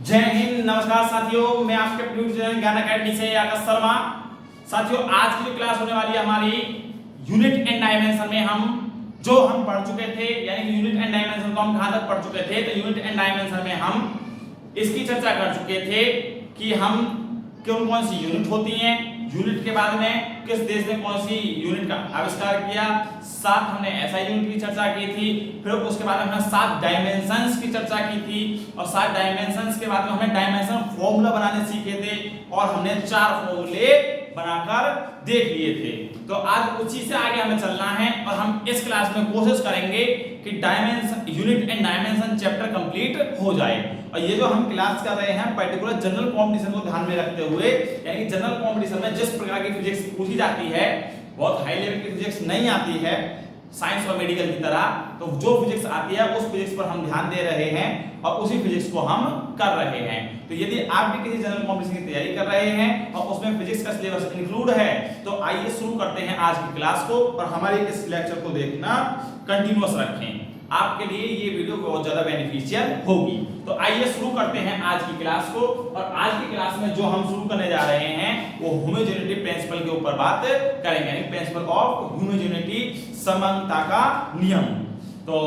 जय हिंद, नमस्कार साथियों, मैं आपके ट्यूटर ज्ञान अकेडमी से आकाश शर्मा। साथियों, आज की जो क्लास होने वाली है हमारी यूनिट एंड डायमेंशन में हम पढ़ चुके थे, यानी यूनिट एंड डायमेंशन को हम कहां तक पढ़ चुके थे। तो यूनिट एंड डायमेंशन में हम इसकी चर्चा कर चुके थे कि हम कौन कौन सी यूनिट होती हैं, यूनिट के बाद में किस देश ने कौन सी यूनिट का आविष्कार किया, साथ हमने ऐसा यूनिट की चर्चा की थी। फिर उसके बाद हमने 7 डायमेंशंस की चर्चा की थी और 7 डायमेंशंस के बाद में हमने डायमेंशन फॉर्मूला बनाने सीखे थे और हमने 4 फॉर्मूले बनाकर देख लिए थे। तो आज उसी से आगे हमें चलना है और हम इस क्लास में कोशिश करेंगे कि dimension unit and dimension chapter complete हो जाए। और ये जो हम क्लास कर रहे हैं पर्टिकुलर जनरल कंपटीशन को ध्यान में रखते हुए, यानी जनरल कंपटीशन में जिस प्रकार की फिजिक्स पूछी जाती है, बहुत हाई लेवल की फिजिक्स नहीं आती है साइंस और मेडिकल की तरह, तो जो फिजिक्स आती है उस फिजिक्स पर हम ध्यान दे रहे हैं और उसी फिजिक्स को हम कर रहे हैं। तो यदि आप भी किसी जनरल कंपटीशन की तैयारी कर रहे हैं और उसमें फिजिक्स का सिलेबस इंक्लूड है, तो आइए शुरू करते हैं आज की क्लास को और हमारे इस लेक्चर को देखना कंटिन्यूअस रखें। आपके लिए ये वीडियो बहुत ज्यादा बेनिफिशियल होगी। तो आइए शुरू करते हैं आज की क्लास को। और आज की क्लास में जो हम शुरू करने जा रहे हैं वो होमोजेनिटी प्रिंसिपल के ऊपर बात करेंगे, यानी प्रिंसिपल ऑफ होमोजेनिटी, समानता का नियम। तो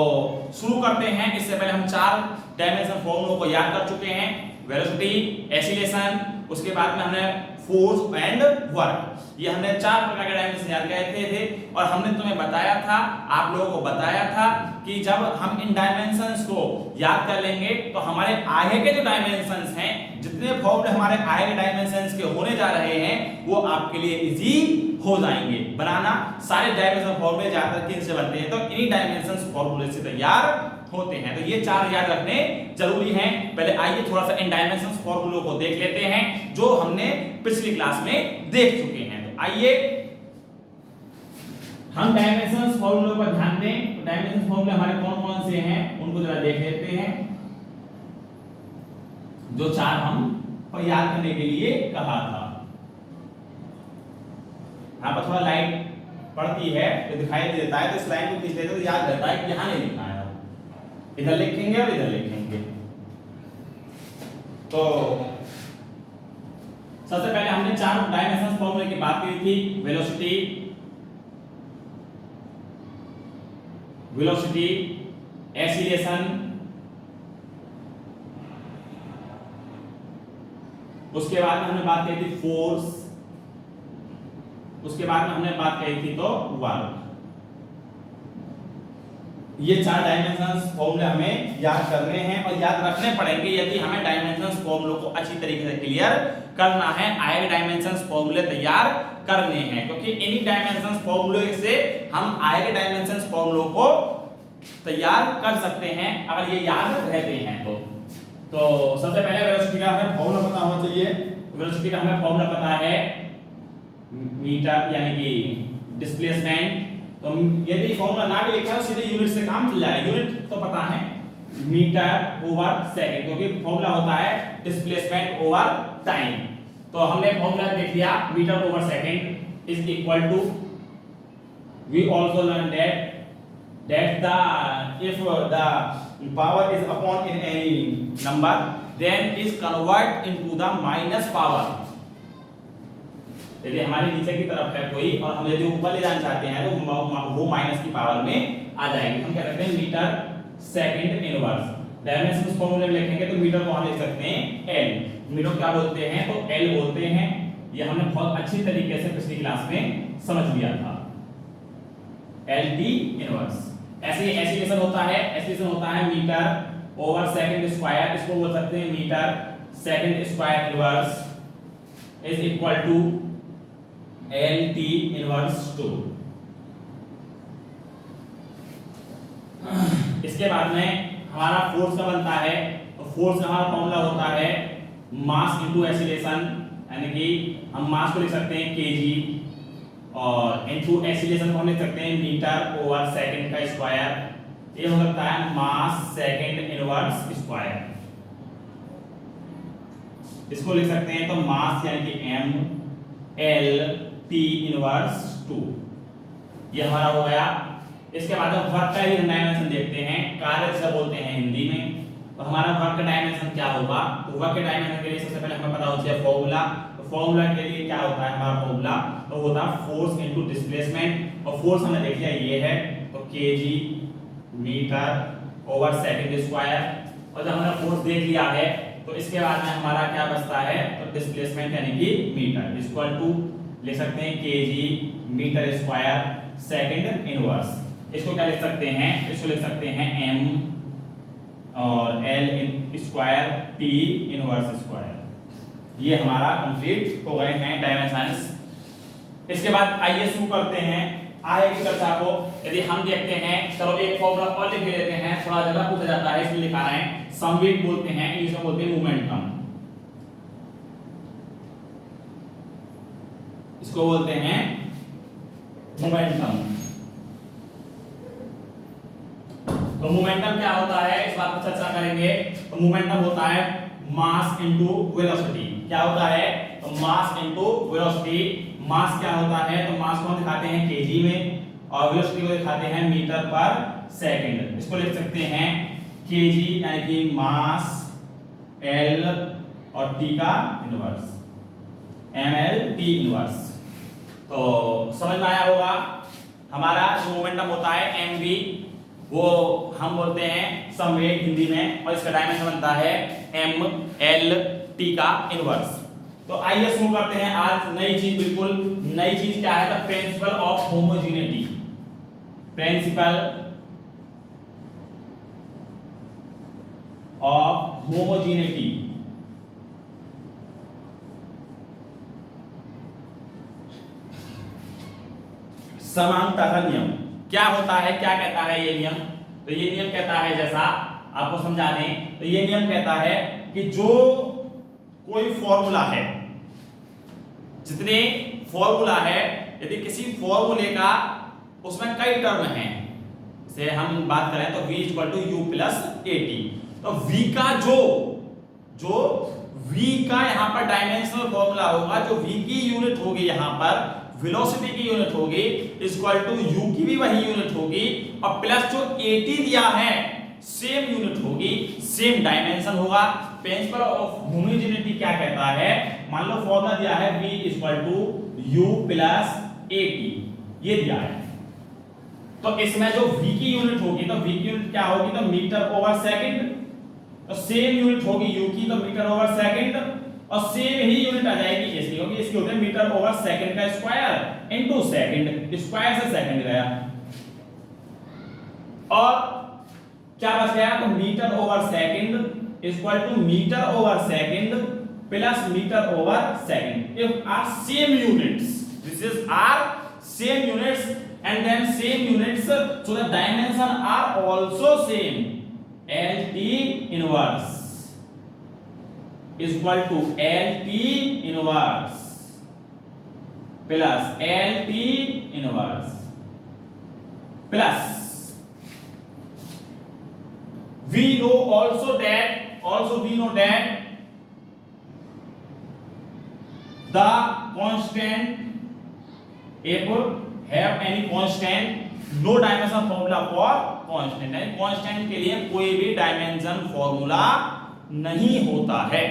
शुरू करते हैं। इससे पहले हम 4 डायमेंशन फॉर्मूलों को याद कर चुके हैं, वेलोसिटी, एक्सीलरेशन, उसके बाद में हमने फोर्स एंड वर्क। ये हमने 4 प्रकार के डायमेंशन याद किए थे और हमने तुम्हें बताया था, आप लोगों को बताया था कि जब हम इन डायमेंशंस को याद कर लेंगे तो हमारे आगे के जो डायमेंशंस हैं, जितने फॉर्मूले हमारे आगे के डायमेंशंस के होने जा रहे हैं, वो आपके लिए इजी हो जाएंगे बनाना। सारे डायमेंशन फॉर्मूले ज्यादातर किनसे बनते हैं, तो इन्हीं डायमेंशंस फॉर्मूले से तैयार होते हैं। तो ये 4 याद रखने जरूरी हैं। पहले आइए थोड़ा सा इन डायमेंशंस फॉर्मूलों को देख लेते हैं जो हमने पिछली क्लास में देख चुके हैं। तो आइए हम डायमेंशंस फॉर्मूलों पर ध्यान दें। तो डायमेंशंस फॉर्मूले हमारे कौन कौन से हैं उनको जरा देख लेते हैं, जो 4 हम पर याद करने के लिए कहा था। यहां पर थोड़ा लाइट पड़ती है तो दिखाई देता है, तो इस लाइन को खींच लेते तो याद रहता है कि यहां नहीं लिखना है, इधर लिखेंगे और इधर लिखेंगे। तो सबसे पहले हमने 4 डायमेंशंस फॉर्मूले की बात की थी, वेलोसिटी, एक्सीलरेशन, उसके बाद में हमने बात की थी फोर्स, उसके बाद में हमने बात की थी तो वर्क। ये 4 डायमेंशंस फॉर्मूले हमें याद करने हैं और याद रखने पड़ेंगे यदि हमें डायमेंशंस फॉर्मूलों को अच्छी तरीके से क्लियर करना है, आए डायमेंशंस फॉर्मूले तैयार करने हैं, क्योंकि इन्हीं डायमेंशंस फॉर्मूले से हम आए के डायमेंशंस फॉर्मूलों को तैयार कर सकते हैं अगर ये याद रहते हैं तो सबसे पहले वेलोसिटी का हमें फॉर्मूला पता होना चाहिए। वेलोसिटी का हमें फॉर्मूला पता है मीटर, यानी कि डिस्प्लेसमेंट। तो यदि फॉर्मूला ना भी लिखा हो सीधे यूनिट से काम चल जाएगा। यूनिट तो पता है मीटर ओवर सेकंड, क्योंकि फॉर्मूला होता है डिस्प्लेसमेंट ओवर टाइम। तो हमने फॉर्मूला देख लिया, metre over second is equal to, we also learn that the if the power is upon in any number then is convert into the minus power। यदि हमारे नीचे की तरफ है कोई और हम यदि ऊपर ले जाना चाहते हैं तो वो माइनस की पावर में आ जाएगी। हम क्या करते हैं मीटर सेकंड इनवर्स। डायमेंशंस फॉर्मूले में लिखेंगे तो मीटर को हम लिख सकते हैं एल। मीटर क्या बोलते हैं तो एल बोलते हैं। ये हमने बहुत अच्छी तरीके से पिछली क्लास में समझ लिया था, एल डी इनवर्स। ऐसे एक्सीलरेशन होता है मीटर ओवर सेकंड स्क्वायर, इसको बोल सकते हैं metre second square inverse is equal to L T inverse 2। इसके बाद में हमारा फोर्स का बनता है, तो फोर्स का हमारा फॉर्मूला होता है मास इनटू एक्सीलरेशन, यानी कि हम मास को लिख सकते हैं केजी और इनटू एक्सीलरेशन को हम लिख सकते हैं मीटर ओवर सेकंड का स्क्वायर। ये हो सकता है मास सेकंड इनवर्स स्क्वायर। इसको लिख सकते हैं तो मास यानी कि m l t इनवर्स 2। ये हमारा हो गया। इसके बाद हम वर्क का ही डायमेंशन देखते हैं, कार्य से बोलते हैं हिंदी में। तो हमारा वर्क का डायमेंशन क्या होगा? तो वर्क के डायमेंशन के लिए सबसे पहले हमें पता होना चाहिए फॉर्मूला। तो फॉर्मूला के लिए क्या होता है हमारा फॉर्मूला? तो होता है फोर्स इनटू डिस्प्लेसमेंट। और फोर्स हमने देख लिया ये है, तो KG metre over second square. और जब हमने फोर्स देख लिया है तो इसके बाद में हमारा क्या बचता है? तो डिस्प्लेसमेंट यानी कि मीटर इक्वल टू लिख सकते हैं KG metre square second inverse. इसको क्या लिख सकते हैं? इसको लिख सकते हैं m और l square t inverse square. ये हमारा कंप्लीट हो गए हैं डायमेंशंस। इसके बाद आइए शुरू करते हैं आगे की चर्चा को। यदि हम देखते हैं, चलो एक फॉर्मूला और लिख लेते हैं, थोड़ा जगह पूछा जाता है इसलिए लिखा रहे हैं। समवेट बोलते हैं, इंग्लिश में बोलते हैं मोमेंटम। इसको बोलते हैं मोमेंटम। तो मोमेंटम क्या होता है इस बात पर चर्चा करेंगे। तो मोमेंटम होता है मास इनटू वेलोसिटी। क्या होता है? तो मास इनटू वेलोसिटी। मास क्या होता है? तो मास को हम दिखाते हैं केजी में और वेलोसिटी को दिखाते हैं मीटर पर सेकंड। इसको लिख सकते हैं केजी यानी कि मास एल और टी का इनवर्स ml t इनवर्स। तो समझ में आया होगा। हमारा जो मोमेंटम होता है mv, वो हम बोलते हैं समवेग हिंदी में, और इसका डायमेंशन बनता है ml t का इनवर्स। तो आइए शुरू करते हैं आज नई चीज, बिल्कुल नई चीज क्या है? The principal of homogeneity. Principal of homogeneity. समानता का नियम क्या होता है? क्या कहता है ये नियम? तो ये नियम कहता है, जैसा आपको समझा दें, तो ये नियम कहता है कि जो कोई फॉर्मूला है, जितने फॉर्मूला है, यदि किसी फॉर्मूले का उसमें कई टर्म हैं, जैसे हम बात करें तो v equal to u plus a t, तो v का जो v का यहाँ पर डायमेंशनल फॉर्मूला होगा, जो v की यूनिट होगी यहाँ पर वेलोसिटी की यूनिट होगी, इक्वल टू u की भी वही यूनिट होगी, और प्लस जो at दिया है सेम यूनिट होगी, सेम डायमेंशन होगा। प्रिंसिपल ऑफ होमोजेनिटी क्या कहता है? मान लो फॉर्मूला दिया है v equal to u plus at, ये दिया है। तो इसमें जो v की यूनिट होगी, तो v की यूनिट क्या होगी? तो मीटर ओवर सेकंड। तो सेम यूनिट होगी u की, तो मीटर ओवर सेकंड, और सेम ही यूनिट आ जाएगी इसकी, क्योंकि इसकी होती है मीटर ओवर सेकंड का स्क्वायर इनटू सेकंड, स्क्वायर से सेकंड गया, और क्या बच गया? तो metre over second equal to metre over second plus metre over second. If are same units, this is are same units and then same units, so the dimension are also same. LT inverse is equal to LT inverse plus LT inverse plus we know that the constant, if have any constant, no dimension formula for constant, यानी constant के लिए कोई भी dimension formula नहीं होता है।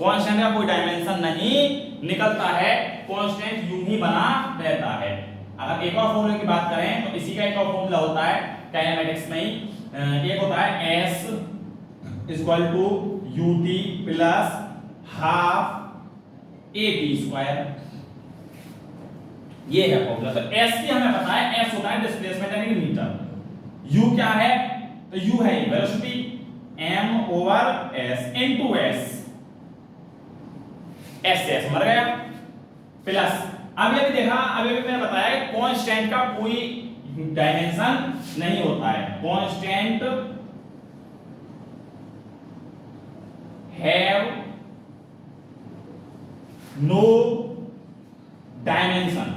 constant का कोई डायमेंशन नहीं निकलता है, constant यूं ही बना रहता है। अगर एक और फॉर्मूले की बात करें तो इसी का एक और फॉर्मूला होता है काइनेमेटिक्स में ही, एक होता है s equal to ut plus half at square, ये है फॉर्मूला। तो s की हमें पता है, s होता है डिस्प्लेसमेंट यानी कि मीटर, u क्या है? तो u है velocity, m over s into s, s मर गया, प्लस अभी देखा, अभी मैंने बताया कांस्टेंट का कोई डायमेंशन नहीं होता है, constant have no dimension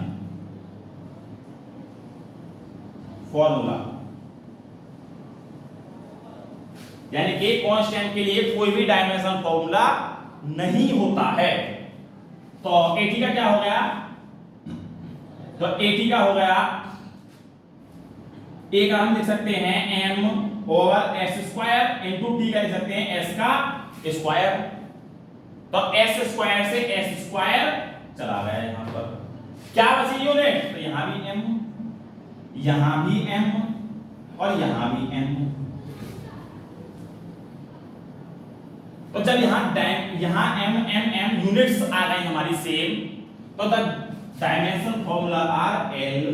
formula, यानी कि कांस्टेंट के लिए कोई भी डायमेंशन फॉर्मूला नहीं होता है। तो AT का क्या हो गया? तो AT का हो गया, A का हम लिख सकते हैं m over S square into T का लिख सकते हैं एस का स्क्वायर। तो एस स्क्वायर से एस स्क्वायर चला गया यहां पर, क्या बची यूनिट, तो यहां भी m, यहां भी m और यहां भी m। तो जब यहां m यूनिट्स आ गई हमारी सेम, तो the dimension formula are L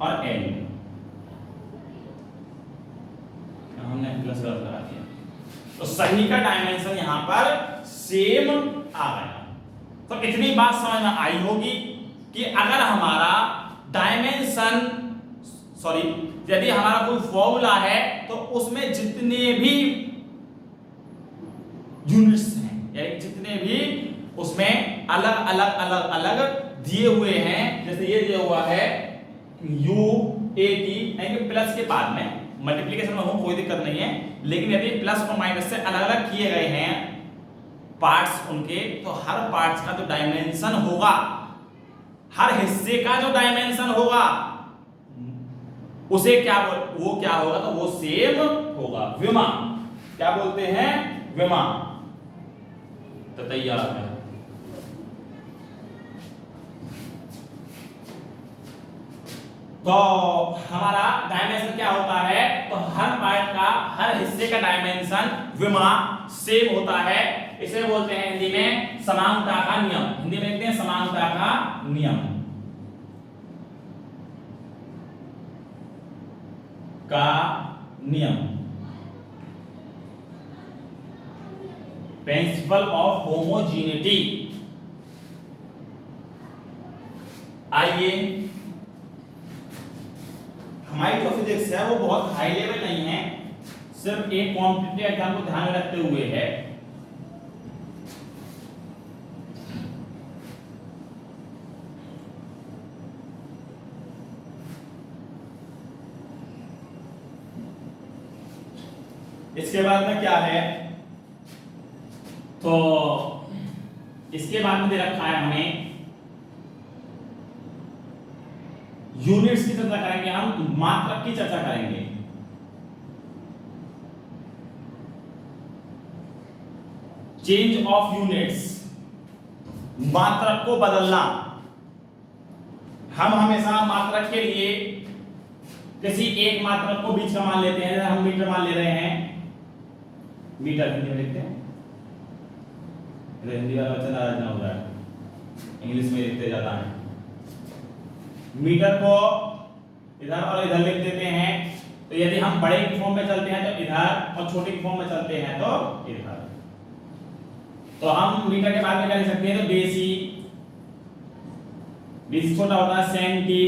और L, हमने प्लस लगा दिया, तो सही का डायमेंशन यहां पर सेम आ गया। तो इतनी बात समझ में आई होगी कि अगर हमारा डायमेंशन यदि हमारा कोई फॉर्मूला है तो उसमें जितने भी यूनिट्स हैं, यानी जितने भी उसमें अलग अलग दिए हुए हैं, जैसे ये दिया हुआ है UAT, यानी प्लस के बाद में मल्टीप्लिकेशन में हो कोई दिक्कत नहीं है, लेकिन यदि प्लस और माइनस से अलग अलग किए गए हैं पार्ट्स उनके, तो हर पार्ट्स का जो डायमेंशन होगा, हर हिस्से का जो डायमेंशन होगा उसे क्या होगा, तो वो सेम होगा, विमा, क्या बोलते हैं, विमा। तो तैयार है। तो हमारा डायमेंशन क्या होता है, तो हर पार्ट का, हर हिस्से का डायमेंशन विमा सेम होता है। इसे बोलते हैं हिंदी में समानता का नियम, हिंदी में लिखते हैं समानता का नियम का नियम, प्रिंसिपल ऑफ होमोजेनिटी। आइए, हमारी जो फिजिक्स है वो बहुत हाई लेवल नहीं है, सिर्फ एक कॉम्पिटिटिव एग्जाम को ध्यान में रखते हुए है। इसके बाद में क्या है, तो इसके बाद में दे रखा है हमें यूनिट्स की चर्चा करेंगे, हम मात्रक की चर्चा करेंगे। चेंज ऑफ यूनिट्स, मात्रक को बदलना। हम हमेशा मात्रक के लिए किसी एक मात्रक को बीच का मान लेते हैं, हम मीटर मान ले रहे हैं, मीटर हिंदी में लिखते हैं, हिंदी वाला बच्चा नाराज ना हो जाए, इंग्लिश में लिखते जाता है। मीटर को इधर और इधर लिख देते हैं, तो यदि हम बड़े की फॉर्म में चलते हैं तो इधर, और छोटे की फॉर्म में चलते हैं तो इधर। तो हम मीटर के बाद में क्या लिख सकते हैं, तो डेसी छोटा होता है सेंटी,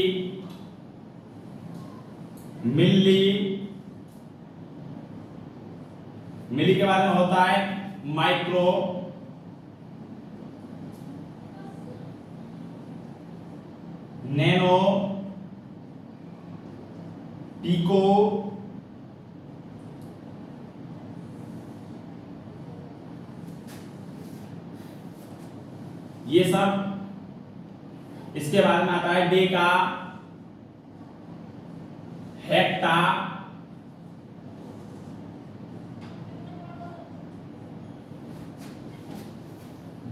मिली के बाद में होता है माइक्रो, नैनो, पिको, ये सब। इसके बाद में आता है Deka, hecto,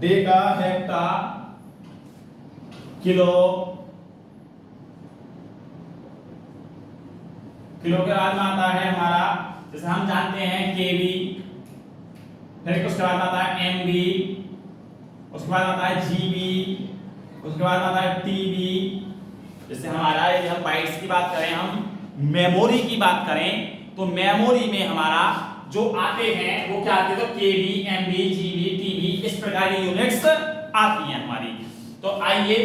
Deka, hecto, kilo, kilo के बाद में आता है हमारा, जैसे हम जानते हैं केवी, फिर उसके बाद आता है एमबी, उसके बाद आता है जीबी, उसके बाद आता है टीबी। जैसे हमारा, यदि हम बाइट्स की बात करें, हम मेमोरी की बात करें, तो मेमोरी में हमारा जो आते हैं वो क्या आते हैं, तो केबी, एमबी, जीबी, टीबी, इस प्रकार की यूनिट्स आती हैं हमारी। तो आइए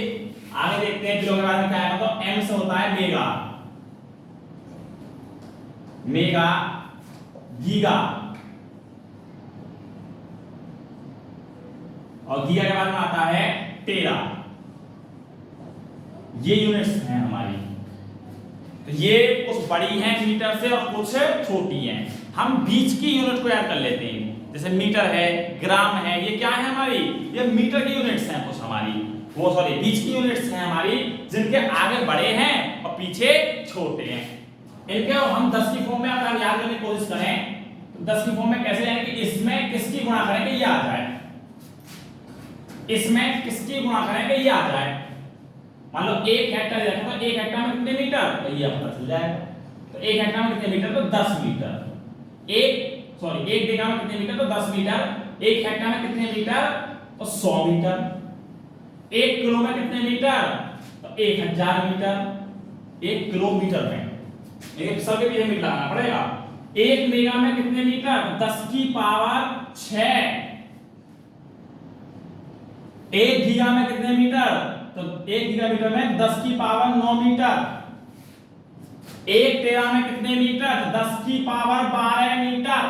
आगे देखते हैं, किलो के बाद में क्या है, तो एम से होता है मेगा, मेगा, गीगा, और गीगा के बाद में आता है टेरा। ये यूनिट्स हैं हमारी। तो ये कुछ बड़ी हैं मीटर से और कुछ छोटी हैं। हम बीच की यूनिट को याद कर लेते हैं, जैसे मीटर है, ग्राम है, ये क्या है हमारी, ये मीटर की यूनिट्स हैं कुछ हमारी। वो सॉरी बीच की यूनिट्स हैं हमारी, जिनके आगे बड़े हैं और पीछे छोटे हैं। इनके हम 10 की फॉर्म में अगर हम याद करने की कोशिश करें तो 10 की फॉर्म में कैसे यानी कि इसमें किसकी गुणा करेंगे ये आ जाए, इसमें किसकी गुणा करेंगे ये आ जाए। मान लो 1 हेक्टेयर रखा तो 1 हेक्टेयर में कितने मीटर, तो ये पता चल जाएगा। तो 1 हेक्टेयर में कितने मीटर, तो 10 मीटर। एक बीघा में कितने मीटर, तो 10 मीटर। 1 हेक्टेयर में कितने मीटर, तो 100 मीटर। 1 किलो में कितने मीटर, तो 1000 मीटर। 1 किलोमीटर में एक सबके पीछे मीटर लगाना पड़ेगा। 1 बीघा में कितने मीटर, 10 की पावर 6। 1 बीघा में कितने मीटर, तो 1 बीघा मीटर में 10 की पावर 9 मीटर। 1 टेरा में कितने मीटर, 10 की पावर 12 मीटर।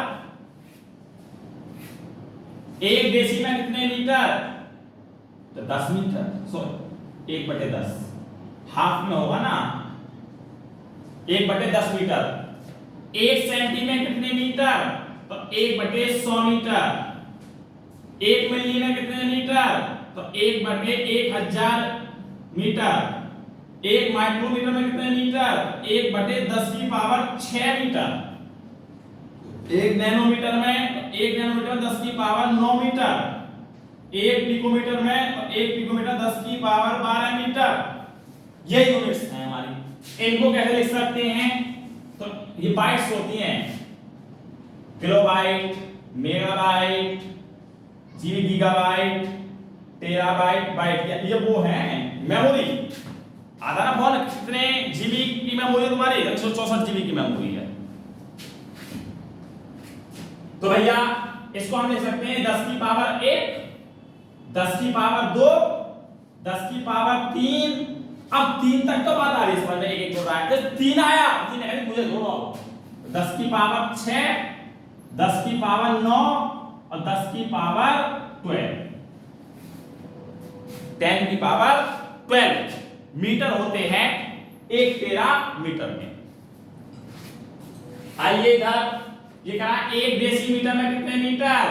1 डेसी में कितने मीटर, तो 10 मीटर। सॉरी 1/10 हाफ में होगा ना, 1/10 मीटर। 1 सेंटी में कितने मीटर, तो 1/100 मीटर। 1 मिली में कितने मीटर, तो 1/1000 मीटर। 1 माइक्रोमीटर में कितने मीटर, 1/10 की पावर 6 मीटर। 1 नैनोमीटर में 1 नैनोमीटर 10 की पावर 9 मीटर। 1 पिकोमीटर में 1 पिकोमीटर 10 की पावर 12 मीटर। ये यूनिट्स हैं हमारी। इनको कैसे लिख सकते हैं, तो ये बाइट्स होती हैं, kilobyte, megabyte, GB, gigabyte, terabyte, byte, ये वो हैं मेमोरी। आधा ना फोन कितने जीबी की मेमोरी है तुम्हारी, 164 जीबी की मेमोरी है। तो भैया इसको हम लिख सकते हैं 10 की पावर 1, 10 की पावर 2, 10 की पावर 3। अब 3 तक तो बात आ रही है समझ में, एक रहा है, 3 आया, 3 है मुझे जोड़ो। 10 की पावर 6, 10 की पावर 9 और 10 की पावर 12, 10 की पावर 12 मीटर होते हैं 1 टेरा मीटर में। आइए इधर ये कहा 1 डेसीमीटर में कितने मीटर,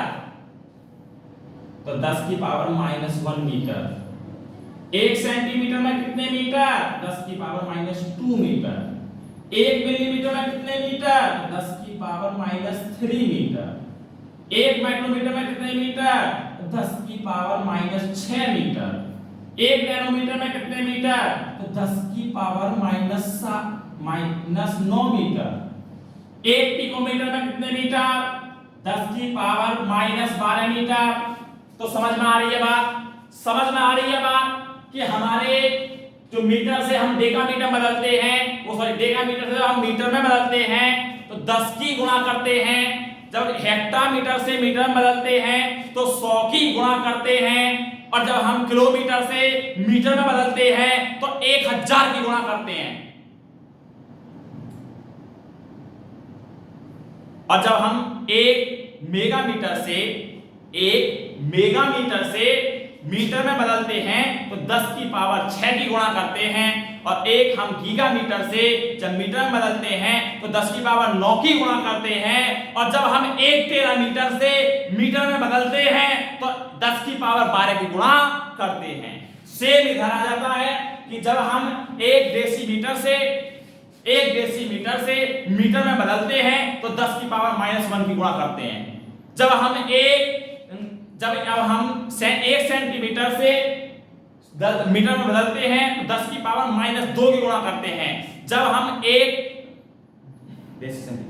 तो 10 की पावर -1 मीटर। 1 सेंटीमीटर में कितने मीटर, 10 की पावर -2 मीटर। 1 मिलीमीटर में कितने मीटर, 10 की पावर -3 मीटर। 1 माइक्रोमीटर में कितने मीटर, 10 की पावर -6 मीटर। 1 नैनोमीटर में कितने मीटर, तो 10 की पावर -9 मीटर। 1 पिकोमीटर में कितने मीटर, 10 की पावर -12 मीटर। तो समझ में आ रही है बात, समझ में आ रही है बात कि हमारे जो मीटर से हम डेकामीटर बदलते हैं, वो सॉरी डेकामीटर से हम मीटर में बदलते हैं तो 10 की गुणा करते हैं। जब हेक्टामीटर से मीटर में बदलते हैं तो 100 की गुणा करते हैं, और जब हम किलोमीटर से मीटर में बदलते हैं तो 1000 की गुणा करते हैं। और जब हम 1 मेगामीटर से मीटर में बदलते हैं तो 10 की पावर 6 की गुणा करते हैं, और एक हम गीगामीटर से जब मीटर में बदलते हैं तो 10 की पावर 9 की गुणा करते हैं, और जब हम 1 टेरामीटर से मीटर में बदलते हैं तो 10 की पावर 12 की गुणा करते हैं। सेम इधर आ जाता है कि जब हम 1 डेसीमीटर से मीटर में बदलते हैं तो 10 की पावर -1 की गुणा करते हैं। जब हम 1 सेंटीमीटर से मीटर में बदलते हैं तो 10 की पावर -2 की गुणा करते हैं। जब हम 1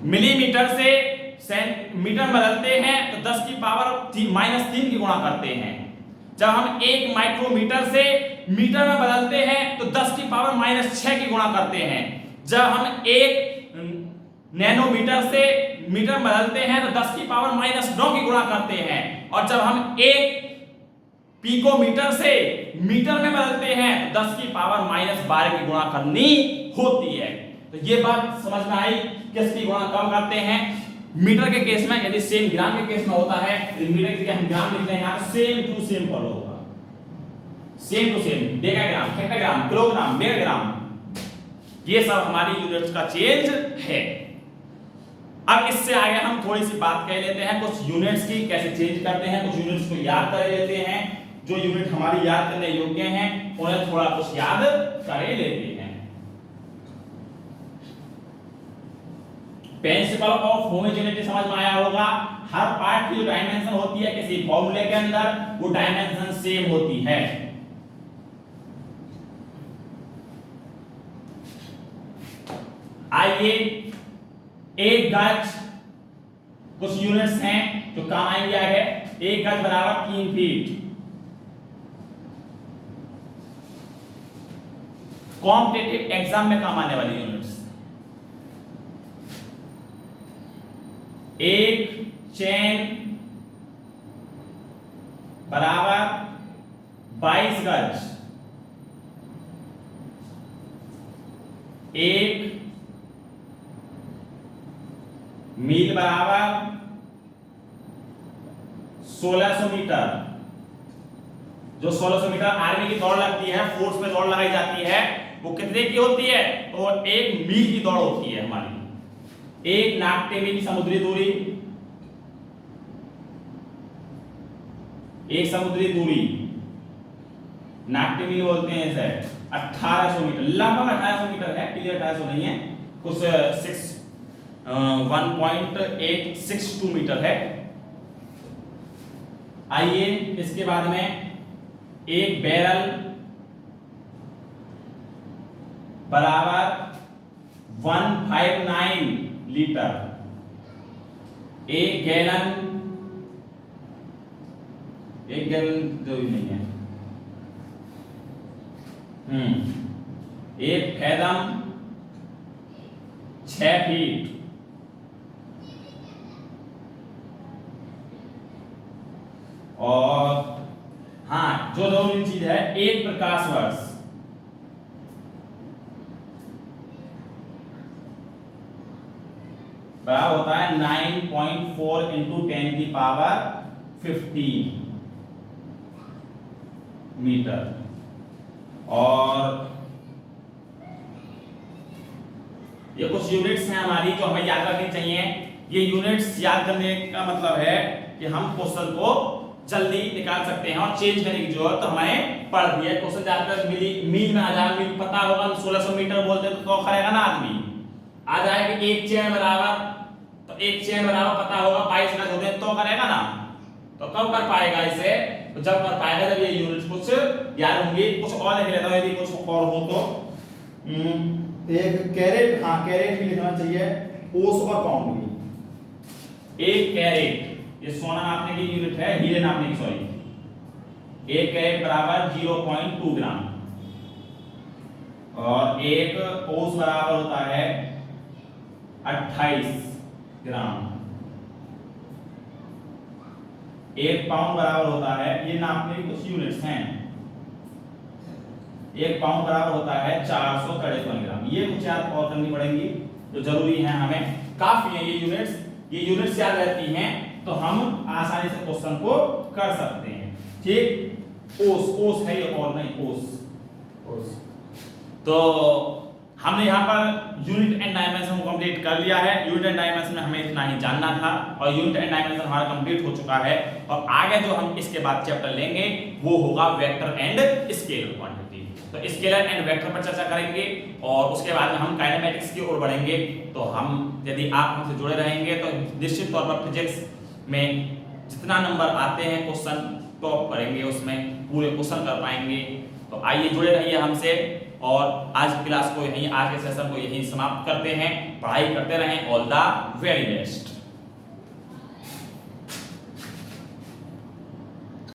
मिलीमीटर से मीटर में बदलते हैं तो 10 की पावर -3 की गुणा करते हैं। जब हम 1 माइक्रोमीटर से मीटर में बदलते हैं तो 10 की पावर -6 की गुणा करते हैं। जब हम 1 नैनोमीटर से मीटर में बदलते हैं तो 10 की पावर -9 की गुणा करते हैं, और जब हम 1 पिकोमीटर से मीटर में बदलते हैं तो 10 की पावर -12 की गुणा करनी होती है। तो ये बात समझ में आई किसकी गुणा कब करते हैं। मीटर के केस में यदि सेम ग्राम के केस में होता है, मीटर की जगह हम ग्राम लिखते हैं, यहां सेम टू सेम फॉलो होगा, same to same. Decagram, hectogram, kilogram, megagram, ये सब हमारी यूनिट्स का चेंज है। अब इससे आगे हम थोड़ी सी बात कर लेते हैं कुछ यूनिट्स की कैसे चेंज करते हैं, कुछ यूनिट्स को याद कर लेते हैं जो यूनिट हमारी याद करने योग्य हैं। उन्हें थोड़ा कुछ याद कर लेते हैं। प्रिंसिपल ऑफ होमोजेनिटी समझ में आया होगा। हर पार्ट की जो डायमेंशन होती है किसी फॉर्मूले के अंदर वो डायमेंशन सेम होती है। आइए एक गज कुछ यूनिट्स हैं जो काम आएंगे आगे। एक गज बराबर 3 फीट। कॉम्पिटिटिव एग्जाम में काम आने वाली यूनिट्स। एक चेन बराबर 22 गज। एक मील बराबर 1600 मीटर। जो 1600 मीटर आर्मी की दौड़ लगती है, फोर्स में दौड़ लगाई जाती है, वो कितने की होती है? तो 1 मील की दौड़ होती है हमारी। एक नाट्य मील समुद्री दूरी, एक समुद्री दूरी नाट्य मील बोलते हैं इसे। 1800 मीटर, लगभग 1800 मीटर है, क्लियर 1800 नहीं है, कुछ 1.862 मीटर है। आइए इसके बाद में एक बैरल बराबर 159 लीटर। एक गैलन जरूरी नहीं है। एक फैदम 6 फीट। और हाँ, जो जरूरी चीज है, एक प्रकाश वर्ष। बराबर होता है 9.4 इंटू 10 की पावर 15 मीटर। और ये कुछ यूनिट्स हैं हमारी जो हमें याद रखनी चाहिए। ये यूनिट्स याद करने का मतलब है कि हम क्वेश्चन को जल्दी निकाल सकते हैं और चेंज करने की जरूरत तो हमें पड़ रही है। क्वेश्चन ज्यादातर मील में 1000 मील पता होगा, 1600 मीटर बोलते तो करेगा ना आदमी। आ जाएगा एक चेन बराबर, तो एक चेन बराबर पता होगा 22 गज होते तो करेगा ना। तो कब कर पाएगा इसे? तो जब कर पाएगा जब ये यूनिट्स कुछ याद होंगे। कुछ और लिख लेता हूं यदि कुछ और हो तो। एक कैरेट, हाँ कैरेट भी लिखना चाहिए, ओस और पाउंड भी। एक कैरेट ये सोना नापने की यूनिट है, हीरे नापने की, सॉरी। एक कैरेट बराबर 0.2 ग्राम। और एक ओस बराबर होता है 28 ग्राम। एक पाउंड बराबर होता है, ये नापने की कुछ यूनिट्स हैं, एक पाउंड बराबर होता है 453 ग्राम। ये कुछ याद और करनी पड़ेंगी जो जरूरी है, हमें काफी है ये यूनिट्स। ये यूनिट्स याद रहती हैं तो हम आसानी से क्वेश्चन को कर सकते हैं। ठीक, ओस है ये, और नहीं ओस। तो हमने यहाँ पर यूनिट एंड डायमेंशन को कंप्लीट कर लिया है। यूनिट एंड डायमेंशन में हमें इतना ही जानना था और यूनिट एंड डायमेंशन हमारा कंप्लीट हो चुका है। और आगे जो हम इसके बाद चैप्टर लेंगे वो होगा वेक्टर एंड स्केलर क्वांटिटी। तो स्केलर एंड वेक्टर पर चर्चा करेंगे और उसके बाद में हम काइनेमेटिक्स की ओर बढ़ेंगे। तो हम, यदि आप हमसे जुड़े रहेंगे तो निश्चित तौर पर फिजिक्स में जितना नंबर आते हैं क्वेश्चन टॉप करेंगे, उसमें पूरे क्वेश्चन कर पाएंगे। तो आइए जुड़े रहिए हमसे और आज की क्लास को यहीं, आज के सेशन को यहीं समाप्त करते हैं। पढ़ाई करते रहें। All the very best.